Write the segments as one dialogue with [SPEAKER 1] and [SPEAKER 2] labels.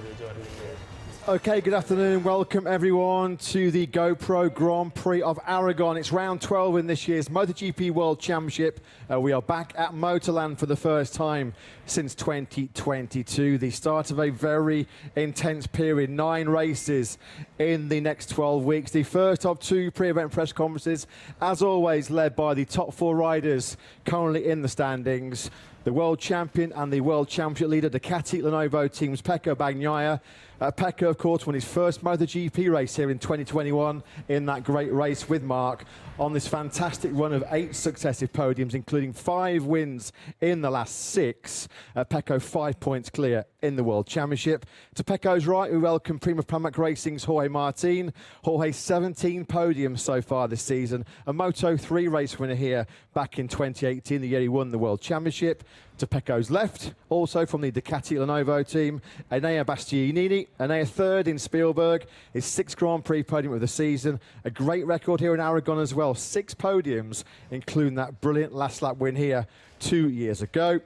[SPEAKER 1] dei giorni.
[SPEAKER 2] Okay, good afternoon. Welcome everyone to the GoPro Grand Prix of Aragon. It's round 12 in this year's MotoGP World Championship. We are back at Motorland for the first time since 2022. The start of a very intense period, 9 races in the next 12 weeks. The first of 2 pre-event press conferences, as always, led by the top 4 riders currently in the standings. The world champion and the world championship leader, Ducati Lenovo team's Pecco Bagnaia. Pecco, of course, won his first MotoGP race here in 2021 in that great race with Marc on this fantastic run of 8 successive podiums, including 5 wins in the last 6. Pecco 5 points clear in the World Championship. To Pecco's right, we welcome Prima Pramac Racing's Jorge Martin. Jorge, 17 podiums so far this season. A Moto3 race winner here back in 2018, the year he won the World Championship. To Pecco's left, also from the Ducati Lenovo team, Enea Bastianini. Enea third in Spielberg, his 6th Grand Prix podium of the season. A great record here in Aragon as well, 6 podiums, including that brilliant last lap win here 2 years ago.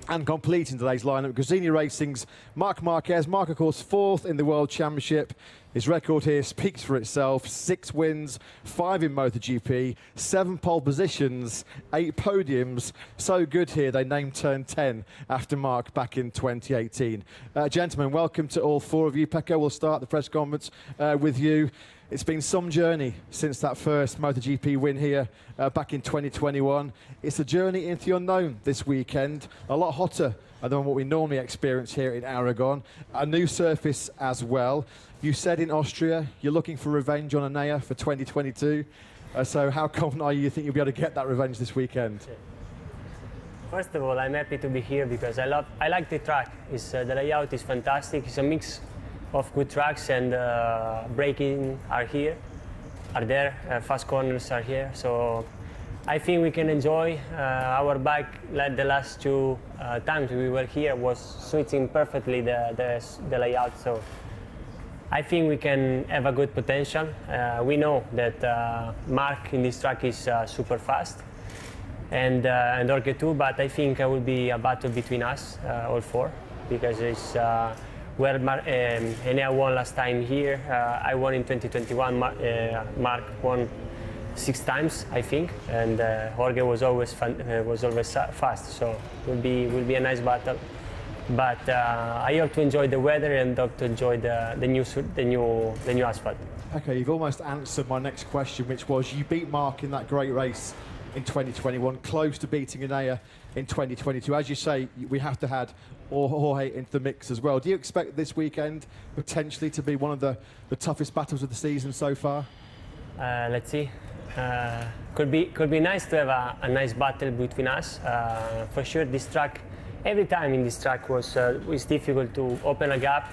[SPEAKER 2] And completing today's lineup, Gresini Racing's Marc Marquez. Marc, of course, 4th in the World Championship. His record here speaks for itself. 6 wins, 5 in MotoGP, 7 pole positions, 8 podiums. So good here, they named turn 10 after Marc back in 2018. Gentlemen, welcome to all 4 of you. Pecco, we'll start the press conference with you. It's been some journey since that first MotoGP win here back in 2021. It's a journey into the unknown this weekend, a lot hotter than what we normally experience here in Aragon. A new surface as well. You said in Austria you're looking for revenge on Enea for 2022. So how confident are you think you'll be able to get that revenge this weekend?
[SPEAKER 1] First of all, I'm happy to be here because I like the track. The layout is fantastic. It's a mix of good tracks, and braking are there, fast corners are here. So I think we can enjoy. Our bike, like the last 2 times we were here, was switching perfectly the layout. So I think we can have a good potential. We know that Marc in this track is super fast, and Jorge too, but I think it will be a battle between us, all 4, because it's where Enea won last time here. I won in 2021. Marc won 6 times, I think, and Jorge was always fast. So will be a nice battle. But I hope to enjoy the weather and hope to enjoy the new asphalt.
[SPEAKER 2] Okay, you've almost answered my next question, which was you beat Marc in that great race in 2021, close to beating Enea in 2022. As you say, we have to add Jorge into the mix as well. Do you expect this weekend potentially to be one of the toughest battles of the season so far?
[SPEAKER 1] Let's see. Could be nice to have a nice battle between us. For sure, this track, every time in this track was difficult to open a gap.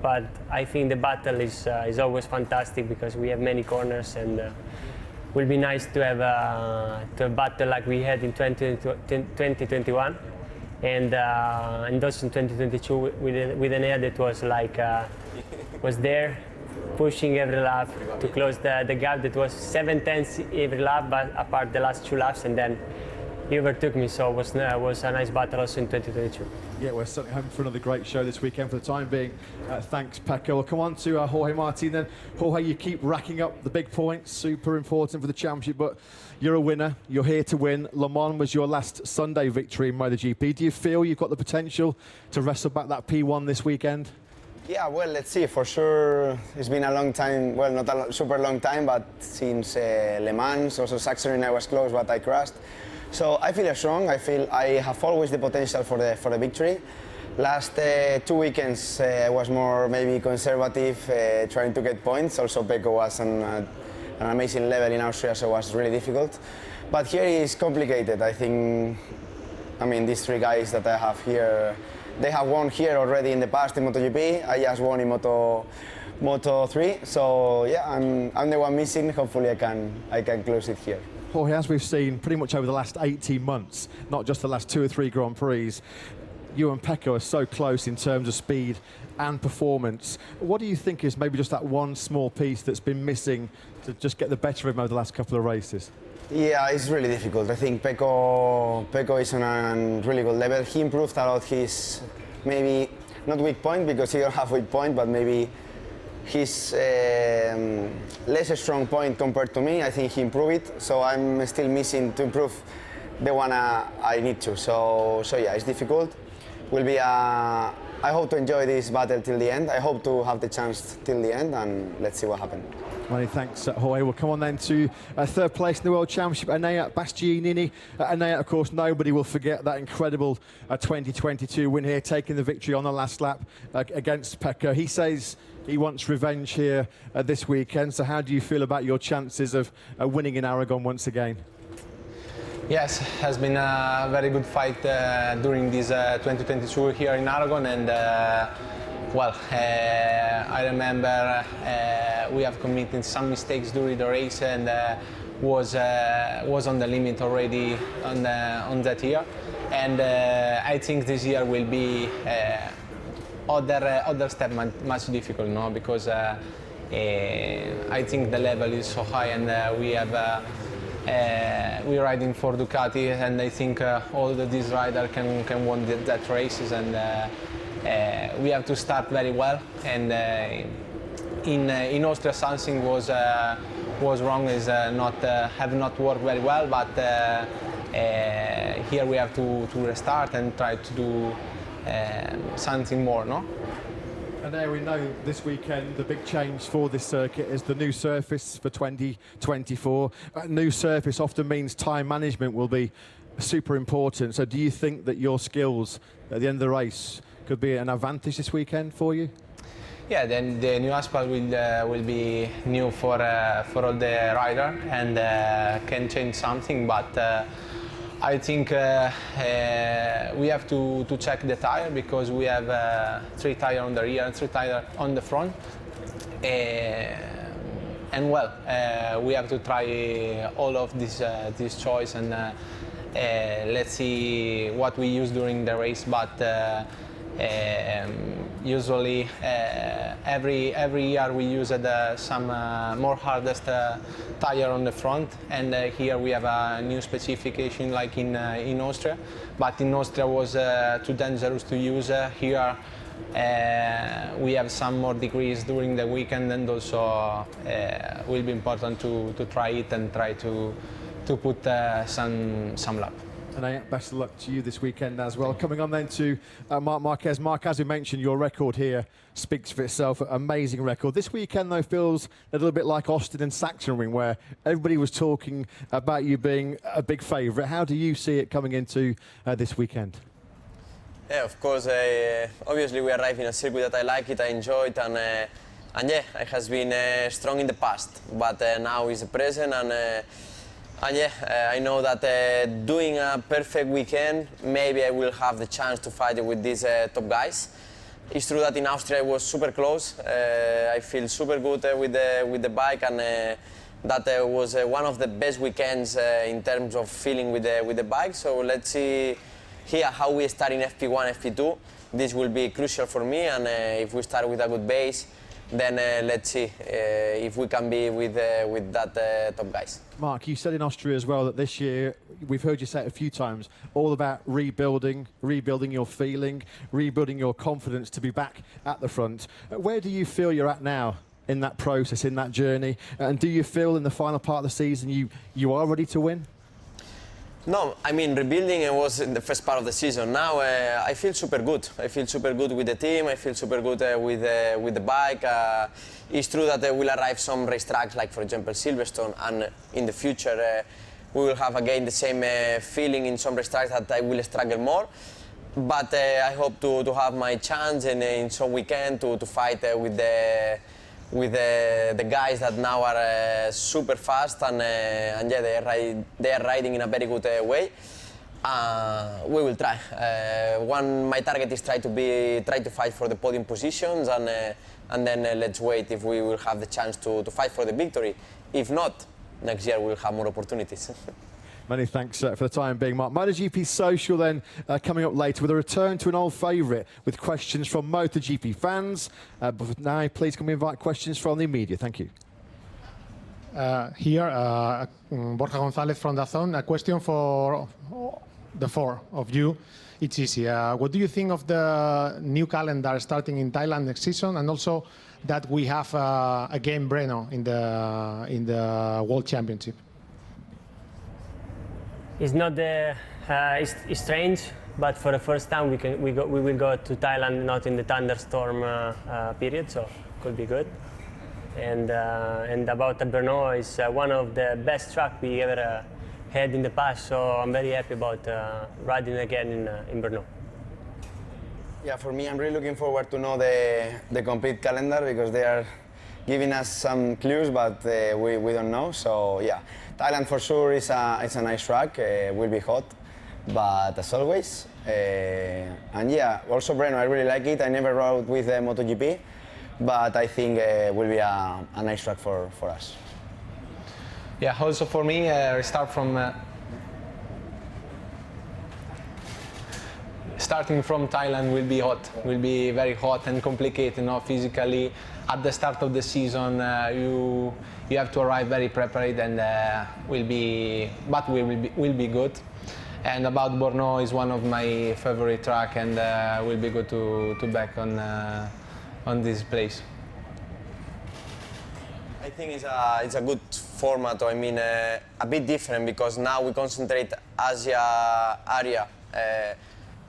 [SPEAKER 1] But I think the battle is always fantastic because we have many corners, and will be nice to have a battle like we had in 2021, and also in 2022 with Enea that was like was there pushing every lap to close the gap that was 7 tenths every lap, but apart the last 2 laps, and then he overtook me. So it was a nice battle also in 2022.
[SPEAKER 2] Yeah, we're certainly hoping for another great show this weekend for the time being. Thanks, Pecco. We'll come on to Jorge Martin then. Jorge, you keep racking up the big points, super important for the championship, but you're a winner. You're here to win. Le Mans was your last Sunday victory in MotoGP. Do you feel you've got the potential to wrestle back that P1 this weekend?
[SPEAKER 3] Yeah, well, let's see. For sure, it's been a long time. Well, not a super long time, but since Le Mans, also Sachsenring, I was close, but I crashed. So I feel strong. I feel I have always the potential for the victory. Last 2 weekends I was more maybe conservative, trying to get points. Also Pecco was on an amazing level in Austria, so it was really difficult. But here is complicated. I think, I mean, these 3 guys that I have here, they have won here already in the past in MotoGP. I just won in Moto3. So yeah, I'm the one missing. Hopefully I can close it here.
[SPEAKER 2] Jorge, as we've seen pretty much over the last 18 months, not just the last 2 or 3 Grand Prix, you and Pecco are so close in terms of speed and performance. What do you think is maybe just that one small piece that's been missing to just get the better of him over the last couple of races?
[SPEAKER 3] Yeah, it's really difficult. I think Pecco is on a really good level. He improved a lot his maybe not weak point because he don't have weak point, but maybe his less strong point compared to me. I think he improved it, so I'm still missing to improve the one I need to. So yeah, it's difficult. Will be I hope to enjoy this battle till the end. I hope to have the chance till the end, and let's see what happens.
[SPEAKER 2] Many thanks, Jorge. We'll come on then to third place in the World Championship, Enea Bastianini. Enea, of course, nobody will forget that incredible 2022 win here, taking the victory on the last lap against Pecco. He says he wants revenge here this weekend. So how do you feel about your chances of winning in Aragon once again?
[SPEAKER 4] Yes, has been a very good fight during this 2022 here in Aragon, and well, I remember we have committed some mistakes during the race and was on the limit already on that year, and I think this year will be other step much difficult, no? Because I think the level is so high, and we're riding for Ducati, and I think all these riders can win that races, and we have to start very well. And in Austria something was wrong, is have not worked very well, but here we have to restart and try to do something more, no?
[SPEAKER 2] And there we know this weekend the big change for this circuit is the new surface for 2024. New surface often means time management will be super important. So do you think that your skills at the end of the race could be an advantage this weekend for you?
[SPEAKER 4] Yeah, then the new asphalt will be new for all the rider, and can change something, but I think we have to check the tire, because we have 3 tires on the rear and 3 tires on the front, and well, we have to try all of this choice, and let's see what we use during the race. But usually every year we use some more hardest tire on the front, and here we have a new specification like in Austria, but in Austria was too dangerous to use. Here we have some more degrees during the weekend, and also will be important to try it and try to put some lap.
[SPEAKER 2] And best of luck to you this weekend as well. Coming on then to Marc Marquez. Marc, as we mentioned, your record here speaks for itself. Amazing record. This weekend, though, feels a little bit like Austin and Sachsenring, where everybody was talking about you being a big favourite. How do you see it coming into this weekend?
[SPEAKER 5] Yeah, of course. Obviously, we arrive in a circuit that I like it, I enjoy it, and yeah, it has been strong in the past, but now is the present, and yeah, I know that doing a perfect weekend, maybe I will have the chance to fight with these top guys. It's true that in Austria it was super close. I feel super good with the bike, and that was one of the best weekends in terms of feeling with the bike. So let's see here how we start in FP1, FP2. This will be crucial for me, and if we start with a good base, then let's see if we can be with that top guys.
[SPEAKER 2] Marc, you said in Austria as well that this year, we've heard you say it a few times, all about rebuilding your feeling, rebuilding your confidence to be back at the front. Where do you feel you're at now in that process, in that journey? And do you feel in the final part of the season you are ready to win?
[SPEAKER 5] No, I mean, rebuilding was in the first part of the season. Now I feel super good. I feel super good with the team. I feel super good with the bike. It's true that will arrive some racetracks, like for example Silverstone, and in the future we will have again the same feeling in some racetracks that I will struggle more. But I hope to have my chance in some weekend to fight with the guys that now are super fast, and yeah, they are riding in a very good way. We will try. My target is try to fight for the podium positions, and then let's wait if we will have the chance to fight for the victory. If not, next year we will have more opportunities.
[SPEAKER 2] Many thanks for the time being, Marc. MotoGP Social then coming up later with a return to an old favourite with questions from MotoGP fans. But now, please can we invite questions from the media? Thank you.
[SPEAKER 6] Here, Borja González from DAZN. A question for the four of you, it's easy. What do you think of the new calendar starting in Thailand next season, and also that we have again Breno in the World Championship?
[SPEAKER 1] It's not it's strange, but for the first time we will go to Thailand not in the thunderstorm period, so could be good. And about the Brno, is one of the best track we ever had in the past, so I'm very happy about riding again in Brno.
[SPEAKER 3] Yeah, for me, I'm really looking forward to know the complete calendar, because they are giving us some clues, but we don't know. So yeah, Thailand for sure is a nice track. Will be hot, but as always. And yeah, also Breno, I really like it. I never rode with Motogp, but I think will be a nice track for us.
[SPEAKER 4] Yeah, also for me, starting from Thailand will be hot, will be very hot and complicated, physically. At the start of the season, you have to arrive very prepared, and will be good. And about Brno is one of my favorite track, and will be good to back on this place.
[SPEAKER 5] I think it's a good format. I mean, a bit different, because now we concentrate Asia area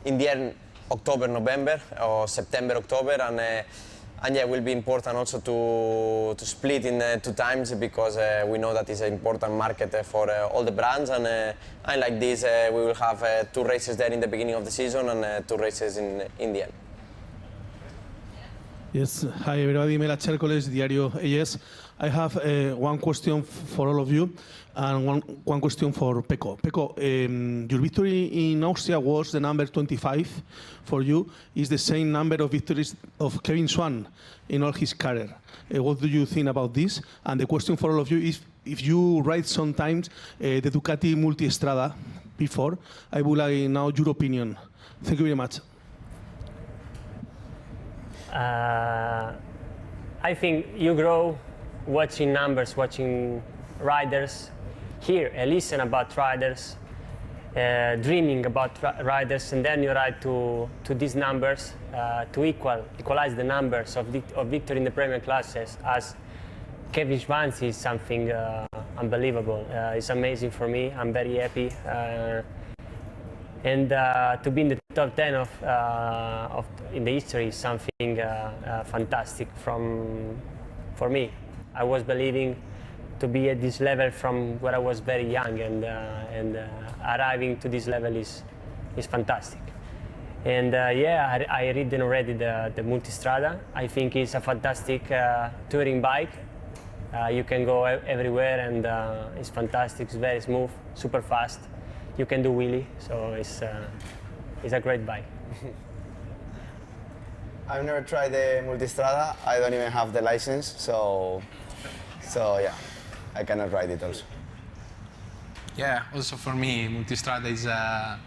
[SPEAKER 5] in the end October, November, or September, October, and yeah, it will be important also to split in 2 times, because we know that it's an important market for all the brands, and like this, we will have 2 races there in the beginning of the season and 2 races in the end.
[SPEAKER 7] Yes, hi everybody, Mela Chercoles, Diario AS. I have one question for all of you and one question for Pecco. Pecco, your victory in Austria was the number 25 for you. Is the same number of victories of Kevin Swan in all his career. What do you think about this? And the question for all of you is, if you ride sometimes the Ducati Multistrada before, I would like now your opinion. Thank you very much.
[SPEAKER 1] I think you grow watching numbers, watching riders, hear and listen about riders, dreaming about riders, and then you ride to these numbers to equalize the numbers of victory in the Premier classes. As Kevin Schwanz is something unbelievable. It's amazing for me. I'm very happy. And to be in the top 10 in the history is something fantastic for me. I was believing to be at this level from when I was very young, and arriving to this level is fantastic. And yeah, I ridden already the Multistrada. I think it's a fantastic touring bike. You can go everywhere, and it's fantastic. It's very smooth, super fast. You can do wheelie, so it's a great bike.
[SPEAKER 3] I've never tried the Multistrada. I don't even have the license, so yeah, I cannot ride it also.
[SPEAKER 4] Yeah, also for me, Multistrada is a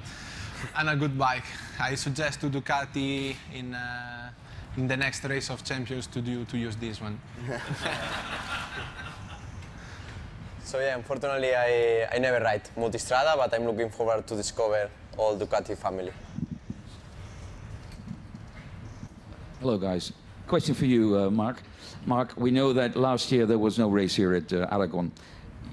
[SPEAKER 4] good bike. I suggest to Ducati in the next race of champions to use this one.
[SPEAKER 5] So yeah, unfortunately I never ride Multistrada, but I'm looking forward to discover all Ducati family.
[SPEAKER 8] Hello guys. Question for you, Marc. Marc, we know that last year there was no race here at Aragon.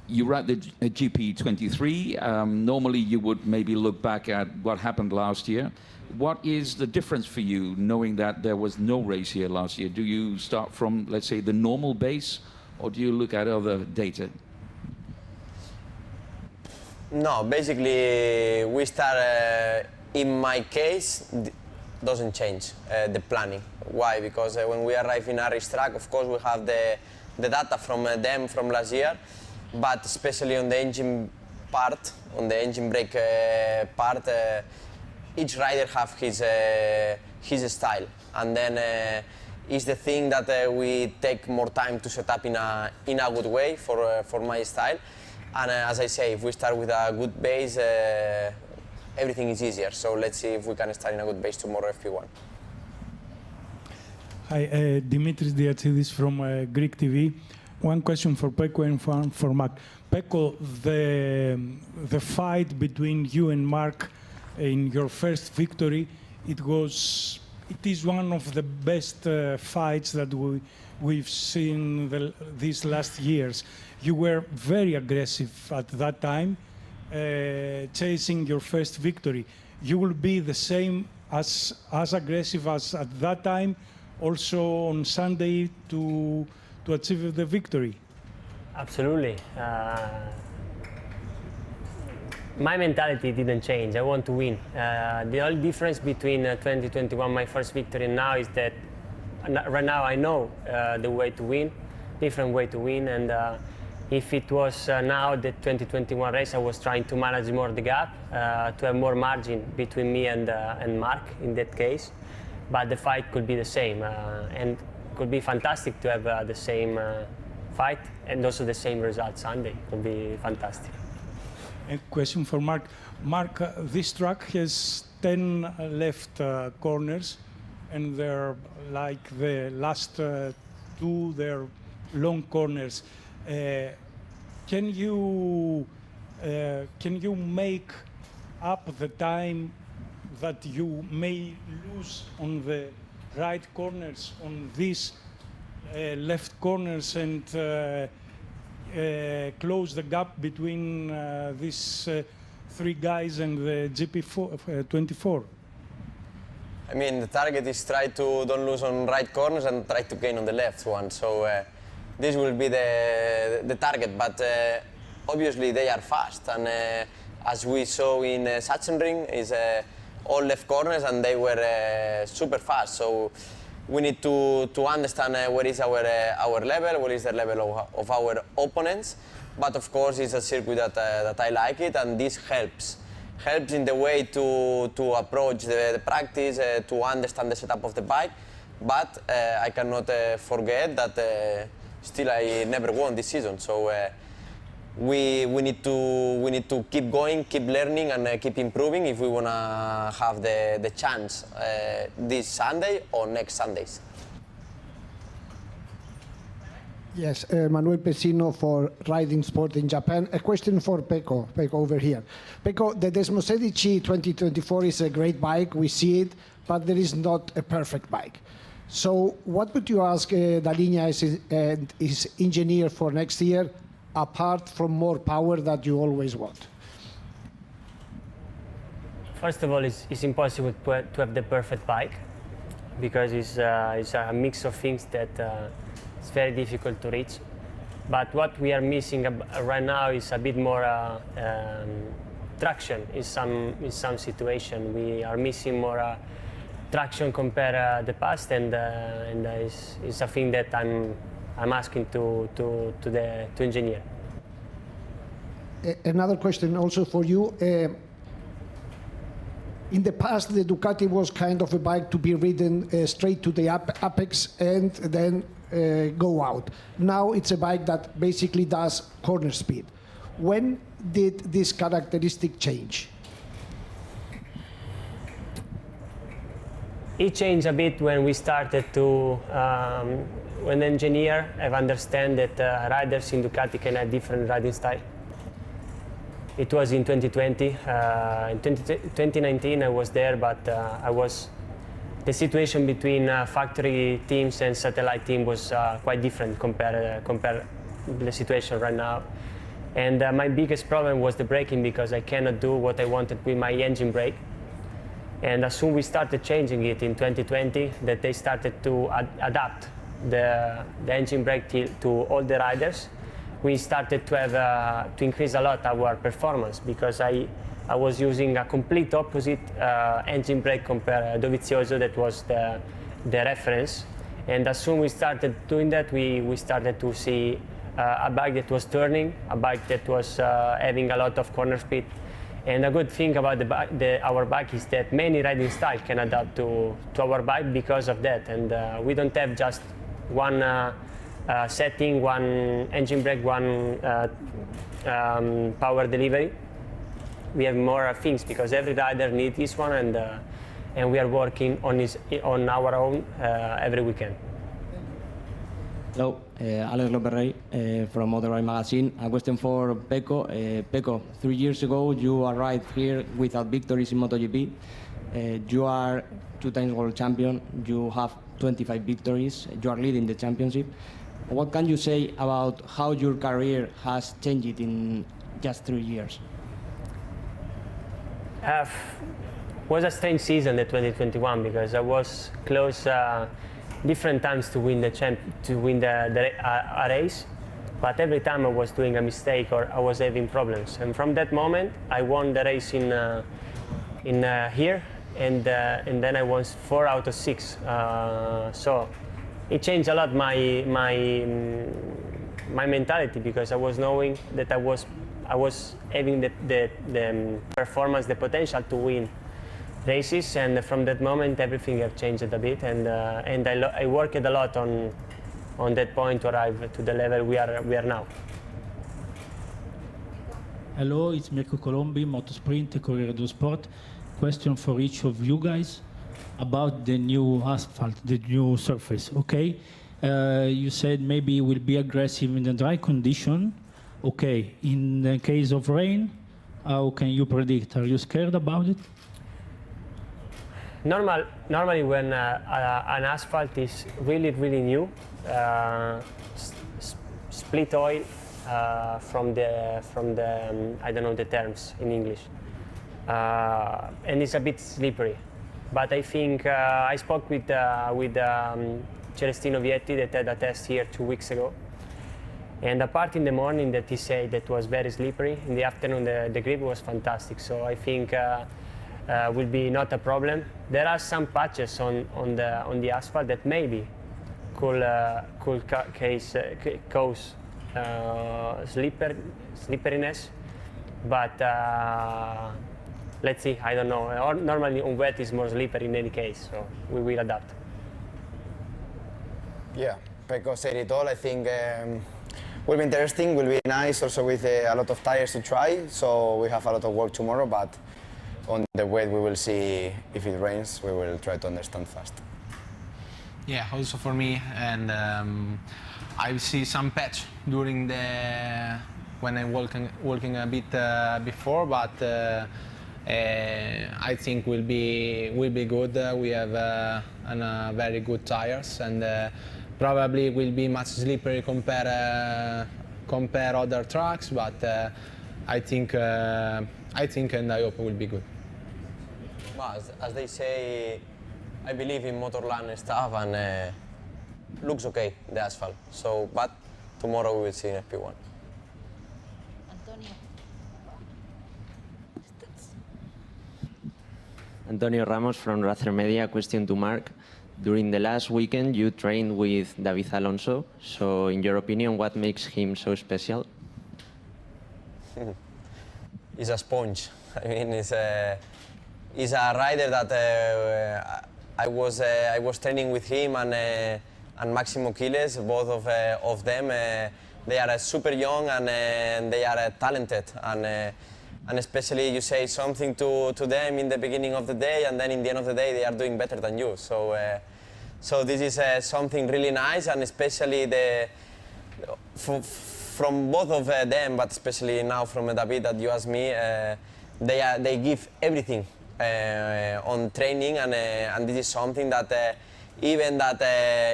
[SPEAKER 8] You ride the GP23. Normally you would maybe look back at what happened last year. What is the difference for you knowing that there was no race here last year? Do you start from, let's say, the normal base, or do you look at other data?
[SPEAKER 5] No, basically we start, in my case, doesn't change the planning. Why? Because when we arrive in a racetrack, of course we have the data from them from last year, but especially on the engine part, on the engine brake part, each rider have his style, and then is the thing that we take more time to set up in a good way for my style. And as I say, if we start with a good base, everything is easier. So let's see if we can start in a good base tomorrow, FP1.
[SPEAKER 9] Hi, Dimitris Diatsidis from Greek TV. One question for Pecco and one for Marc. Pecco, the fight between you and Marc in your first victory. It is one of the best fights that we've seen these last years. You were very aggressive at that time, chasing your first victory. You will be the same as aggressive as at that time, also on Sunday to achieve the victory.
[SPEAKER 1] Absolutely. My mentality didn't change. I want to win. The only difference between 2021, my first victory, and now is that right now I know the way to win, different way to win. And if it was now the 2021 race, I was trying to manage more the gap, to have more margin between me and Marc in that case. But the fight could be the same, and could be fantastic to have the same fight and also the same result Sunday. It would be fantastic.
[SPEAKER 9] A question for Marc. Marc, this track has 10 left corners, and they're like the last two, they're long corners. Can you make up the time that you may lose on the right corners, on these left corners, and close the gap between these three guys and the GP24?
[SPEAKER 5] I mean, the target is try to don't lose on right corners and try to gain on the left one. So this will be the target. But obviously they are fast, and as we saw in Sachsenring, is all left corners, and they were super fast. So we need to understand where is our level, what is the level of our opponents. But of course, it's a circuit that I like it, and this helps in the way to approach the practice, to understand the setup of the bike. But I cannot forget that still I never won this season. So we need to keep going, keep learning, and keep improving if we want to have the chance this Sunday or next Sundays.
[SPEAKER 10] Yes, Manuel Pesino for Riding Sport in Japan. A question for Pecco over here. Pecco, the Desmosedici 2024 is a great bike, we see it, but there is not a perfect bike. So what would you ask Dalinia and his engineer for next year, apart from more power that you always want?
[SPEAKER 1] First of all, it's impossible to have the perfect bike, because it's a mix of things that it's very difficult to reach. But what we are missing right now is a bit more traction in some situation. We are missing more traction compared the past, and it's a thing that I'm asking to the engineer.
[SPEAKER 10] Another question also for you. In the past, the Ducati was kind of a bike to be ridden straight to the apex and then go out. Now it's a bike that basically does corner speed. When did this characteristic change?
[SPEAKER 1] It changed a bit when we started to, when the engineer have understand that riders in Ducati can have different riding style. It was in 2020. In 2019 I was there, but the situation between factory teams and satellite team was quite different compared the situation right now. And my biggest problem was the braking, because I cannot do what I wanted with my engine brake. And as soon as we started changing it in 2020, that they started to adapt the engine brake to all the riders, we started to have to increase a lot our performance, because I was using a complete opposite engine brake compared to Dovizioso, that was the reference. And as soon as we started doing that, we started to see a bike that was turning, a bike that was having a lot of corner speed. And a good thing about our bike is that many riding styles can adapt to our bike because of that. And we don't have just one setting, one engine brake, one power delivery. We have more things, because every rider needs this one, and we are working on our own every weekend.
[SPEAKER 11] Hello, Alex Loperrey from Motogp magazine. A question for Pecco. Pecco, 3 years ago you arrived here without victories in MotoGP. You are 2 times world champion. You have 25 victories. You are leading the championship. What can you say about how your career has changed in just 3 years?
[SPEAKER 1] Was a strange season, the 2021, because I was close different times to win the race, but every time I was doing a mistake or I was having problems. And from that moment, I won the race in here, and then I won 4 out of 6. So it changed a lot my mentality, because I was knowing that I was having the performance, the potential to win races, and from that moment everything have changed a bit, and I worked a lot on that point to arrive to the level we are now.
[SPEAKER 12] Hello, it's Mirko Colombi, Motosprint, Corriere dello Sport. Question for each of you guys about the new asphalt, the new surface. Okay, you said maybe it will be aggressive in the dry condition. Okay, in the case of rain, how can you predict? Are you scared about it?
[SPEAKER 1] Normally when an asphalt is really new, split oil from the I don't know the terms in English, and it's a bit slippery. But I think I spoke with Celestino Vietti that had a test here 2 weeks ago, and the part in the morning that he said that was very slippery, in the afternoon the grip was fantastic. So I think will be not a problem. There are some patches on the asphalt that maybe could cause slipperiness, but let's see. I don't know. Or normally on wet is more slippery in any case, so we will adapt.
[SPEAKER 3] Yeah, Pecco said it all. I think will be interesting. Will be nice also with a lot of tires to try. So we have a lot of work tomorrow, but on the wet, we will see if it rains. We will try to understand fast.
[SPEAKER 4] Yeah, also for me, and I see some patch during when I'm walking a bit before, but I think will be good. We have very good tires, and probably will be much slippery compare other tracks, but I think and I hope it will be good.
[SPEAKER 5] Well, as they say, I believe in Motorland and stuff, and looks okay, the asphalt. So, but tomorrow we will see in FP1.
[SPEAKER 13] Antonio Ramos from Rather Media. Question to Marc. During the last weekend, you trained with David Alonso. So, in your opinion, what makes him so special?
[SPEAKER 5] He's a sponge. I mean, he's a rider that I was training with him and Maximo Quiles, both of them. They are super young and they are talented, and especially you say something to them in the beginning of the day, and then in the end of the day they are doing better than you. So so this is something really nice, and especially from both of them, but especially now from David that you asked me, they give everything on training, and this is something that even that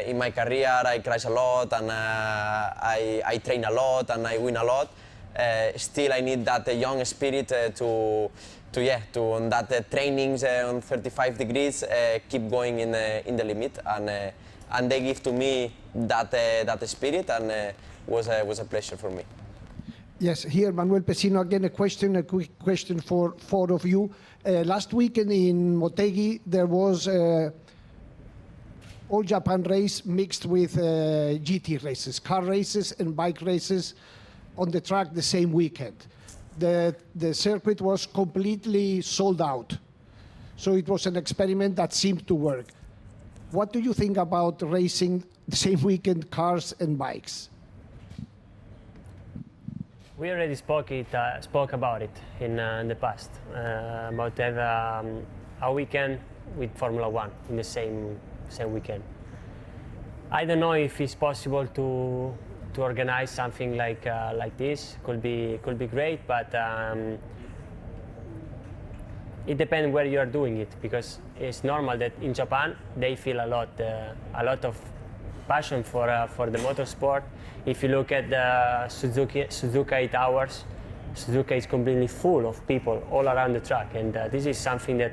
[SPEAKER 5] in my career I crash a lot, and I train a lot, and I win a lot. Still, I need that young spirit to on that trainings on 35 degrees keep going in the limit, and they give to me that spirit, and was a pleasure for me.
[SPEAKER 10] Yes, here Manuel Pesino again. A quick question for 4 of you. Last weekend in Motegi there was all Japan race mixed with GT races, car races and bike races on the track the same weekend. The circuit was completely sold out. So it was an experiment that seemed to work. What do you think about racing the same weekend cars and bikes?
[SPEAKER 1] We already spoke about it in the past, about have a weekend with Formula One in the same weekend. I don't know if it's possible to organize something like this. Could be great, but it depends where you are doing it, because it's normal that in Japan they feel a lot of passion for the motorsport. If you look at the Suzuka 8 Hours, Suzuka is completely full of people all around the track, and this is something that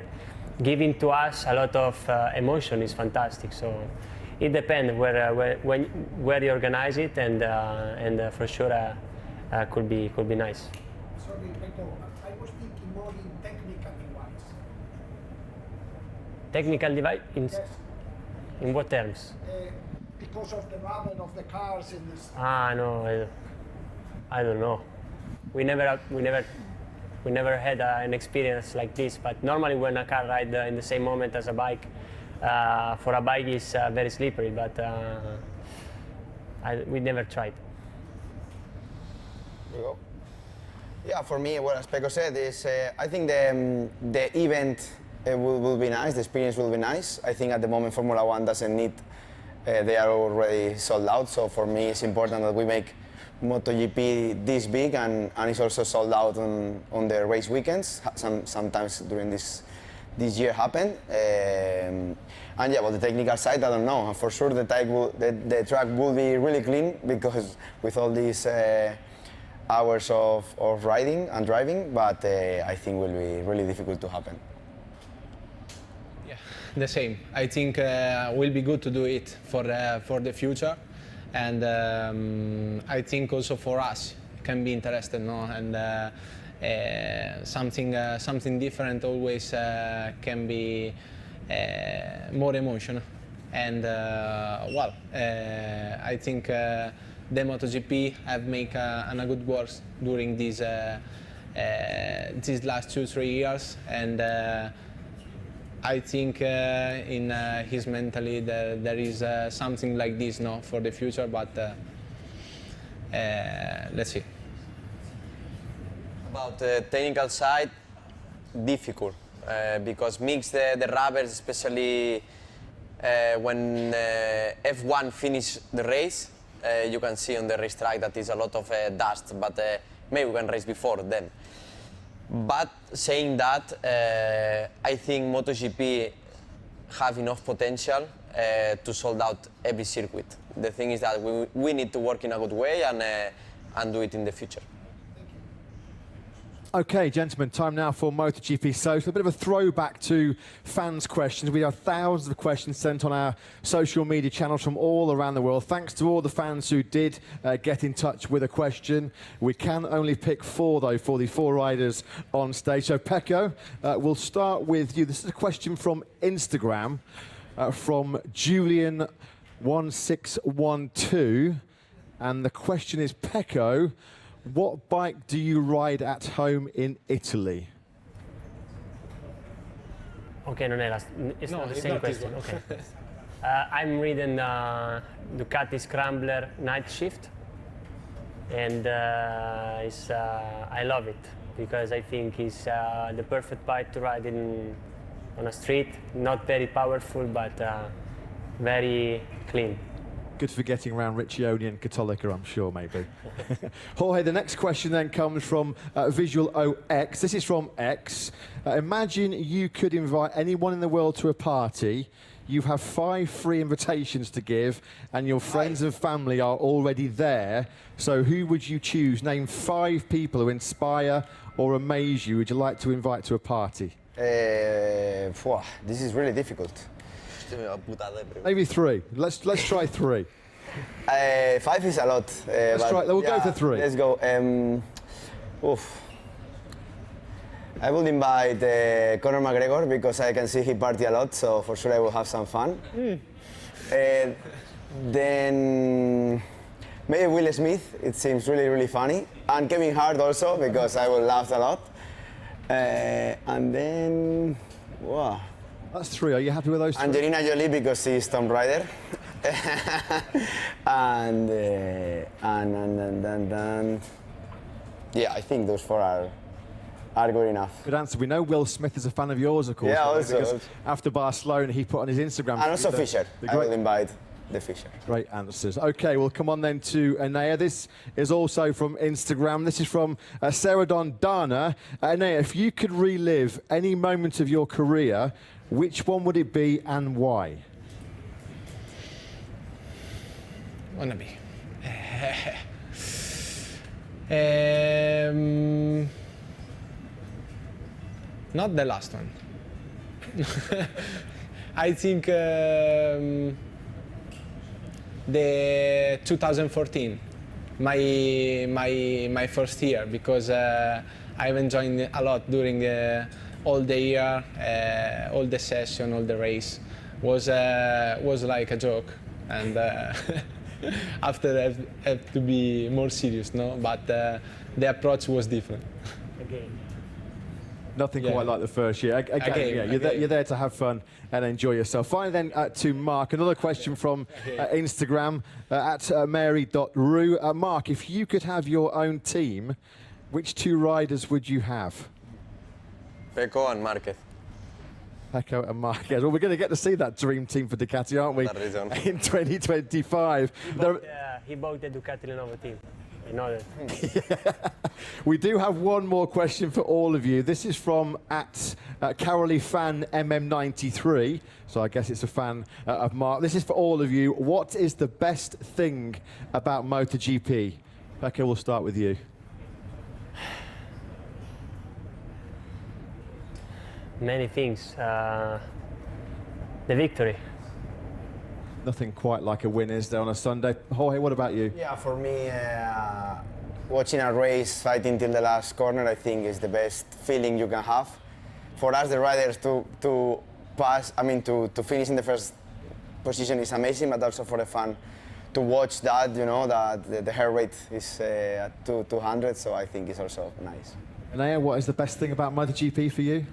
[SPEAKER 1] giving to us a lot of emotion is fantastic. So it depends where you organize it, and for sure could be nice.
[SPEAKER 10] Sorry, Pecco, I was thinking more in technical device.
[SPEAKER 1] Technical device
[SPEAKER 10] Yes.
[SPEAKER 1] in what terms?
[SPEAKER 10] Because of the rubber of the cars in this.
[SPEAKER 1] No, I don't know. We never had an experience like this. But normally, when a car rides in the same moment as a bike, for a bike is very slippery. But we never tried.
[SPEAKER 3] Yeah, for me, well, as Pecco said, is I think the event will be nice. The experience will be nice. I think at the moment Formula One doesn't need. They are already sold out. So for me, it's important that we make MotoGP this big, and it's also sold out on the race weekends. Sometimes during this year happened. And yeah, well, the technical side, I don't know. And for sure, the track will be really clean, because with all these hours of riding and driving, but I think will be really difficult to happen.
[SPEAKER 4] Yeah, the same. I think will be good to do it for the future, and I think also for us can be interesting, no? And something different always can be more emotional, and well, I think the MotoGP have made a good work during these last 2-3 years, and I think in his mentality there is something like this, no, for the future, but let's see.
[SPEAKER 5] About the technical side, difficult, because mix the rubbers, especially when F1 finish the race, you can see on the racetrack that is a lot of dust, but maybe we can race before them. But saying that, I think MotoGP have enough potential to sold out every circuit. The thing is that we need to work in a good way and do it in the future.
[SPEAKER 2] Okay, gentlemen, time now for MotoGP Social. A bit of a throwback to fans' questions. We have thousands of questions sent on our social media channels from all around the world. Thanks to all the fans who did get in touch with a question. We can only pick 4, though, for the 4 riders on stage. So, Pecco, we'll start with you. This is a question from Instagram, from Julian1612. And the question is, Pecco, what bike do you ride at home in Italy?
[SPEAKER 1] Okay, it's not the same question. Okay. I'm riding Ducati Scrambler Night Shift, and I love it because I think it's the perfect bike to ride on a street. Not very powerful, but very clean.
[SPEAKER 2] Good for getting around Riccione and Cattolica, I'm sure, maybe. Jorge, the next question then comes from Visual OX. This is from X. Imagine you could invite anyone in the world to a party. You have 5 free invitations to give, and your friends and family are already there. So who would you choose? Name 5 people who inspire or amaze you. Would you like to invite to a party?
[SPEAKER 3] This is really difficult.
[SPEAKER 2] Maybe 3. Let's try 3.
[SPEAKER 3] 5 is a lot.
[SPEAKER 2] We'll go for 3.
[SPEAKER 3] Let's go. I will invite Conor McGregor because I can see he party a lot, so for sure I will have some fun. Then maybe Will Smith. It seems really, really funny, and Kevin Hart also because I will laugh a lot. And then, wow.
[SPEAKER 2] That's 3. Are you happy with those 3?
[SPEAKER 3] Angelina Jolie because she's Tomb Raider. and yeah, I think those 4 are good enough.
[SPEAKER 2] Good answer. We know Will Smith is a fan of yours, of course.
[SPEAKER 3] Yeah, also.
[SPEAKER 2] Because after Barcelona, he put on his Instagram.
[SPEAKER 3] And also Fisher. I will invite. the feature.
[SPEAKER 2] Great answers. Okay, well, come on then to Enea. This is also from Instagram. This is from Seradon Dana. Enea, if you could relive any moment of your career, which one would it be and why?
[SPEAKER 4] Wanna be. Not the last one. I think the 2014, my first year, because I've enjoyed a lot during all the year, all the session, all the race. Was like a joke, and after I have to be more serious, no? But the approach was different.
[SPEAKER 1] Again.
[SPEAKER 2] Nothing quite like the first year. You're there to have fun and enjoy yourself. Finally then to Mark, another question from Instagram at mary.ru. Mark, if you could have your own team, which two riders would you have?
[SPEAKER 5] Pecco and Marquez.
[SPEAKER 2] Pecco and Marquez. Well, we're going to get to see that dream team for Ducati, aren't we? In 2025.
[SPEAKER 1] He bought the Ducati Lenovo team. You know that.
[SPEAKER 2] We do have one more question for all of you. This is from at Carolee Fan MM93. So I guess it's a fan of Mark. This is for all of you. What is the best thing about MotoGP? Pecco, we'll start with you.
[SPEAKER 1] Many things. The victory.
[SPEAKER 2] Nothing quite like a win, is there, on a Sunday? Jorge, what about you?
[SPEAKER 3] Yeah, for me, watching a race fighting till the last corner, I think is the best feeling you can have. For us, the riders, to pass, I mean, to finish in the first position is amazing, but also for the fan to watch that, you know, that the heart rate is at 200, so I think it's also nice.
[SPEAKER 2] Enea, what is the best thing about MotoGP for you?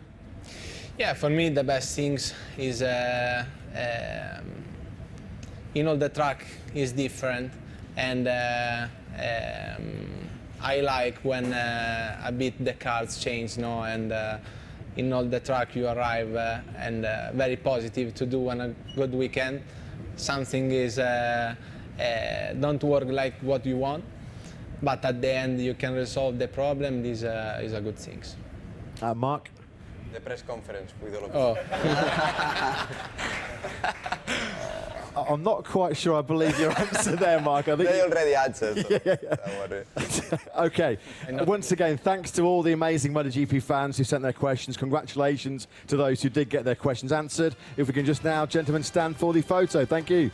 [SPEAKER 4] Yeah, for me, the best things is you know, the track is different, and I like when a bit the cards change, no, and in all the track you arrive and very positive to do on a good weekend. Something is don't work like what you want, but at the end you can resolve the problem. This is a good thing.
[SPEAKER 2] Mark?
[SPEAKER 5] The press conference with all of you.
[SPEAKER 2] I'm not quite sure I believe your answer there, Mark. I think
[SPEAKER 5] they already answered. So don't worry.
[SPEAKER 2] Okay. Once again, thanks to all the amazing MotoGP fans who sent their questions. Congratulations to those who did get their questions answered. If we can just now, gentlemen, stand for the photo. Thank you.